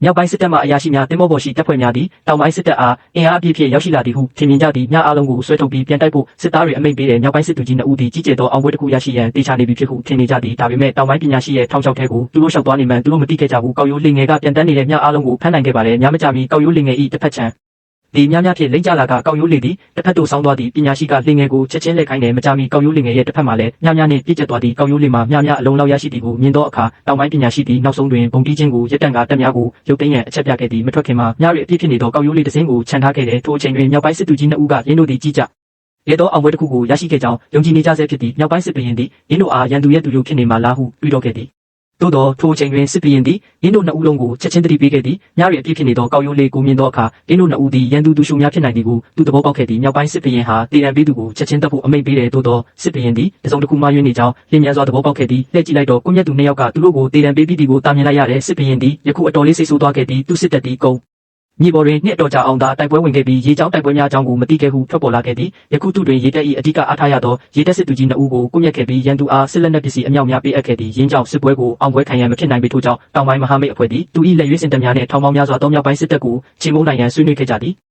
မြောက်ပိုင်းစစ်တပ်မှအရာရှိများတင်မောပေါ်ရှိတပ်ဖွဲ့များသည်တောင်ပိုင်းစစ်တပ်အားအင်အားအပြည့်ဖြင့်ရောက်ရှိလာသည်ဟုထင်မြင်ကြသည်များအားလုံးကိုဆွဲထုတ်ပြီးပြန်တိုက်ဖို့စစ်သားတွေအမိန့်ပေးတဲ့မြောက်ပိုင်းစစ်သူကြီး2ဦးသည်ကြီးကျယ်သောအောင်ပွဲတစ်ခုရရှိရန်တေချာနေပြီဖြစ်ဟုထင်နေကြသည်ဒါပေမဲ့တောင်ပိုင်းပညာရှိရဲ့ထောင်ချောက်ထဲကိုသူတို့လျှောက်သွားနေမှန်သူတို့မသိခဲ့ကြဘူးကောက်ရိုးလင်ငယ်ကပြန်တန်းနေတဲ့များအားလုံးကိုဖမ်းနိုင်ခဲ့ပါတယ်များမကြမီကောက်ရိုးလင်ငယ်၏တစ်ဖက်ခြမ်းဒီများဖြင့်လိမ့်ကြလာကကောက်ရိုးလေသည်တစ်ဖက်သို့ဆောင်းသွားသည်ပညာရှိကလင်ငယ်ကိုချက်ချင်းလက်ခိုင်းတယ်မကြမီကောက်ရိုးလင်ငယ်ရဲ့တစ်ဖက်မှာလည်းများနှင့်ပြည့်ကျက်သွားသည်ကောက်ရိုးလေမှာများအလုံးလောက်ရရှိသည်ကိုမြင်သောအခါတောင်ပိုင်းပညာရှိသည်နောက်ဆုံးတွင်ပုံတီးခြင်းကိုရက်တန့်ကတက်များကိုရုပ်သိမ်းရန်အချက်ပြခဲ့သည်မထွက်ခင်မှာများ၏အပြည့်ဖြစ်နေသောကောက်ရိုးလေတစ်စင်းကိုခြံထားခဲ့တယ်ထိုအချိန်တွင်မြောက်ပိုင်းစစ်သူကြီး2ဦးကရင်းတို့သည်ကြီးကြရဲသောအောင်ပွဲတစ်ခုကိုရရှိခဲ့ကြောင်းယုံကြည်နေကြဆဲဖြစ်သည်မြောက်ပိုင်းစစ်ဘရင်သည်ရင်းတို့အားရန်သူရဲ့သူတို့ဖြစ်နေမှလားဟုတွေးတောခဲ့သည်သို့သောထိုအချိန်တွင်စစ်ဘရင်သည်ရင်းတို့2ဦးလုံးကိုချက်ချင်းတတိပေးခဲ့သည်များ၏အပြည့်ဖြစ်နေသောကောက်ရိုးလေးကိုမြင်သောအခါရင်းတို့2ဦးသည်ရန်သူသူရှုများဖြစ်နိုင်သည်ကိုသူသဘောပေါက်ခဲ့သည်မြောက်ပိုင်းစစ်ဘရင်ဟာတေရန်ပေးသူကိုချက်ချင်းတပ်ဖို့အမိန့်ပေးတယ်သို့သောစစ်ဘရင်သည်တစုံတစ်ခုမှယွင်းနေကြောင်းလင်းမြန်စွာသဘောပေါက်ခဲ့သည်လှည့်ကြည့်လိုက်တော့ကိုမြတ်သူ2ယောက်ကသူတို့ကိုတေရန်ပေးပြီးသည်ကိုတာမြင်လိုက်ရတဲ့စစ်ဘရင်သည်ယခုအတော်လေးစိတ်ဆိုးသွားခဲ့သည်သူစစ်တပ်သည်ကုန်မြေပေါ်တွင်နှစ်အတော်ကြာအောင်သာတိုက်ပွဲဝင်ခဲ့ပြီးရေကြောင်းတိုက်ပွဲများအကြောင်းကိုမသိခဲ့ဟုထွက်ပေါ်လာခဲ့သည်ယခုသူတွင်ရေတပ်၏အဓိကအားထားရသောရေတပ်စစ်သူကြီး2ဦးကိုကိုမြတ်ခဲ့ပြီးရန်သူအားစစ်လက်နက်ပစ္စည်းအမြောက်များပေးအပ်ခဲ့သည်ရင်းကြောင့်စစ်ပွဲကိုအောင်ပွဲခံရန်မဖြစ်နိုင်ပေထို့ကြောင့်တောင်ပိုင်းမဟာမိတ်အဖွဲ့သည်သူ၏လက်ရွေးစင်တပ်များနှင့်ထောင်ပေါင်းများစွာသောမြောက်ပိုင်းစစ်တပ်ကိုချေမှုန်းနိုင်ရန်ဆွေးနွေးခဲ့ကြသည်